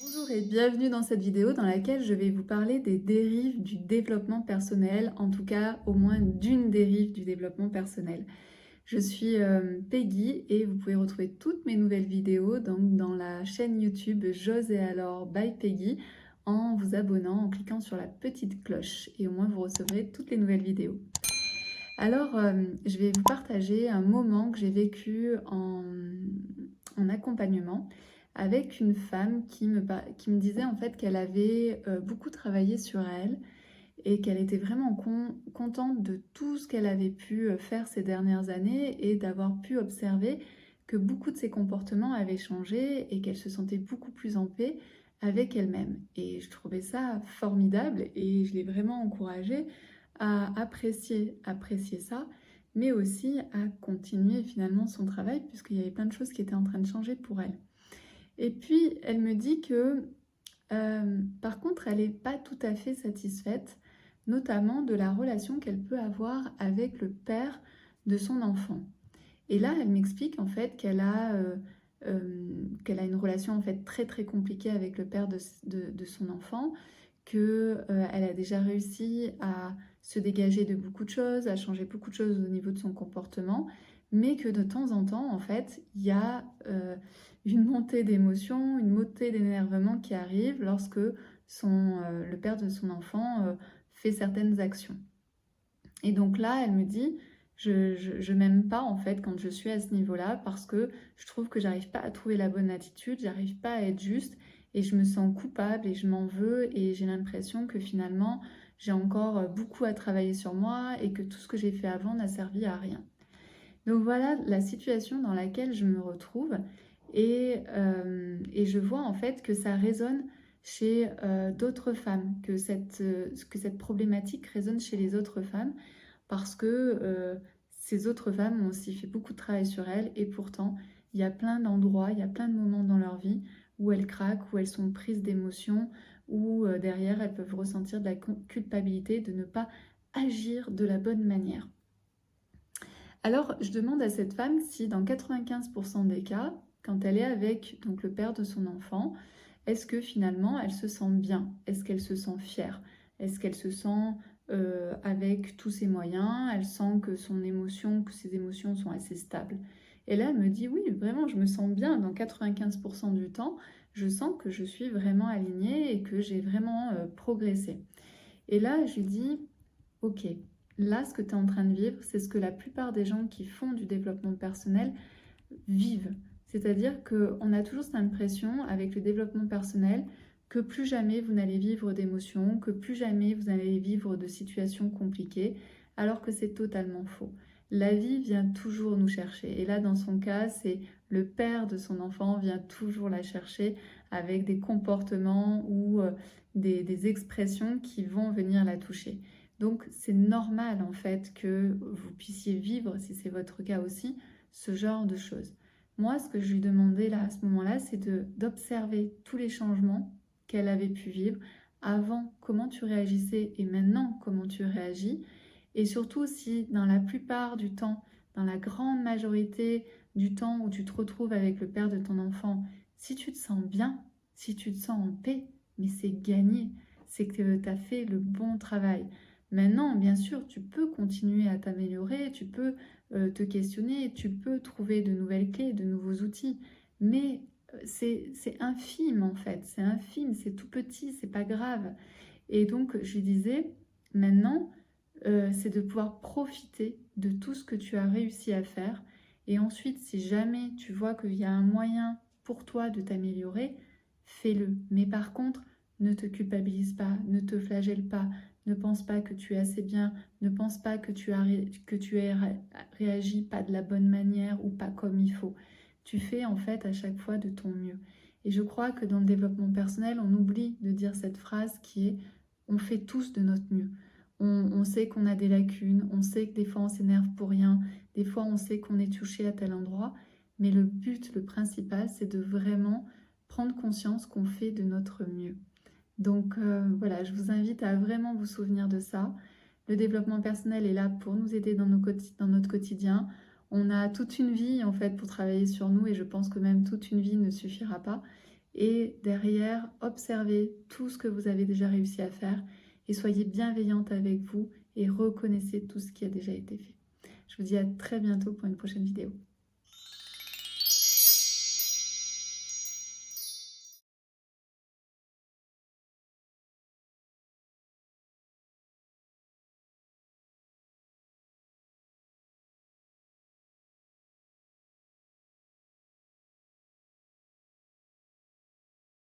Bonjour et bienvenue dans cette vidéo dans laquelle je vais vous parler des dérives du développement personnel, en tout cas au moins d'une dérive du développement personnel. Je suis Peggy et vous pouvez retrouver toutes mes nouvelles vidéos donc, dans la chaîne YouTube J'ose et alors by Peggy en vous abonnant, en cliquant sur la petite cloche et au moins vous recevrez toutes les nouvelles vidéos. Alors, je vais vous partager un moment que j'ai vécu en accompagnement avec une femme qui me disait en fait qu'elle avait beaucoup travaillé sur elle et qu'elle était vraiment contente de tout ce qu'elle avait pu faire ces dernières années et d'avoir pu observer que beaucoup de ses comportements avaient changé et qu'elle se sentait beaucoup plus en paix avec elle-même. Et je trouvais ça formidable et je l'ai vraiment encouragée à apprécier ça, mais aussi à continuer finalement son travail puisqu'il y avait plein de choses qui étaient en train de changer pour elle. Et puis, elle me dit que, par contre, elle n'est pas tout à fait satisfaite, notamment de la relation qu'elle peut avoir avec le père de son enfant. Et là, elle m'explique en fait qu'elle a une relation en fait très très compliquée avec le père de son enfant, qu'elle a déjà réussi à se dégager de beaucoup de choses, à changer beaucoup de choses au niveau de son comportement, mais que de temps en temps, en fait, il y a une montée d'émotion, une montée d'énervement qui arrive lorsque le père de son enfant fait certaines actions. Et donc là, elle me dit, je m'aime pas en fait quand je suis à ce niveau-là parce que je trouve que j'arrive pas à trouver la bonne attitude, j'arrive pas à être juste et je me sens coupable et je m'en veux et j'ai l'impression que finalement j'ai encore beaucoup à travailler sur moi et que tout ce que j'ai fait avant n'a servi à rien. Donc voilà la situation dans laquelle je me retrouve et je vois en fait que ça résonne chez d'autres femmes, que cette problématique résonne chez les autres femmes parce que ces autres femmes ont aussi fait beaucoup de travail sur elles et pourtant il y a plein d'endroits, il y a plein de moments dans leur vie où elles craquent, où elles sont prises d'émotions, où derrière elles peuvent ressentir de la culpabilité de ne pas agir de la bonne manière. Alors, je demande à cette femme si dans 95% des cas, quand elle est avec donc, le père de son enfant, est-ce que finalement elle se sent bien? Est-ce qu'elle se sent fière? Est-ce qu'elle se sent avec tous ses moyens? Elle sent que ses émotions sont assez stables. Et là, elle me dit oui, vraiment, je me sens bien dans 95% du temps. Je sens que je suis vraiment alignée et que j'ai vraiment progressé. Et là, je lui dis, ok, là, ce que tu es en train de vivre, c'est ce que la plupart des gens qui font du développement personnel vivent. C'est-à-dire qu'on a toujours cette impression avec le développement personnel que plus jamais vous n'allez vivre d'émotions, que plus jamais vous allez vivre de situations compliquées, alors que c'est totalement faux. La vie vient toujours nous chercher. Et là, dans son cas, c'est le père de son enfant vient toujours la chercher avec des comportements ou des expressions qui vont venir la toucher. Donc, c'est normal en fait que vous puissiez vivre, si c'est votre cas aussi, ce genre de choses. Moi, ce que je lui demandais là, à ce moment-là, c'est d'observer tous les changements qu'elle avait pu vivre avant, comment tu réagissais et maintenant, comment tu réagis. Et surtout, si dans la plupart du temps, dans la grande majorité du temps où tu te retrouves avec le père de ton enfant, si tu te sens bien, si tu te sens en paix, mais c'est gagné, c'est que tu as fait le bon travail. Maintenant, bien sûr, tu peux continuer à t'améliorer, tu peux te questionner, tu peux trouver de nouvelles clés, de nouveaux outils, mais c'est infime en fait, c'est infime, c'est tout petit, c'est pas grave. Et donc je lui disais, maintenant, c'est de pouvoir profiter de tout ce que tu as réussi à faire. Et ensuite, si jamais tu vois qu'il y a un moyen pour toi de t'améliorer, fais-le. Mais par contre, ne te culpabilise pas, ne te flagelle pas, ne pense pas que tu es assez bien, ne pense pas que que tu aies réagi pas de la bonne manière ou pas comme il faut. Tu fais en fait à chaque fois de ton mieux. Et je crois que dans le développement personnel, on oublie de dire cette phrase qui est on fait tous de notre mieux. On sait qu'on a des lacunes, on sait que des fois on s'énerve pour rien, des fois on sait qu'on est touché à tel endroit, mais le but, le principal, c'est de vraiment prendre conscience qu'on fait de notre mieux. Donc voilà, je vous invite à vraiment vous souvenir de ça. Le développement personnel est là pour nous aider dans notre quotidien. On a toute une vie en fait pour travailler sur nous et je pense que même toute une vie ne suffira pas. Et derrière, observez tout ce que vous avez déjà réussi à faire et soyez bienveillante avec vous et reconnaissez tout ce qui a déjà été fait. Je vous dis à très bientôt pour une prochaine vidéo.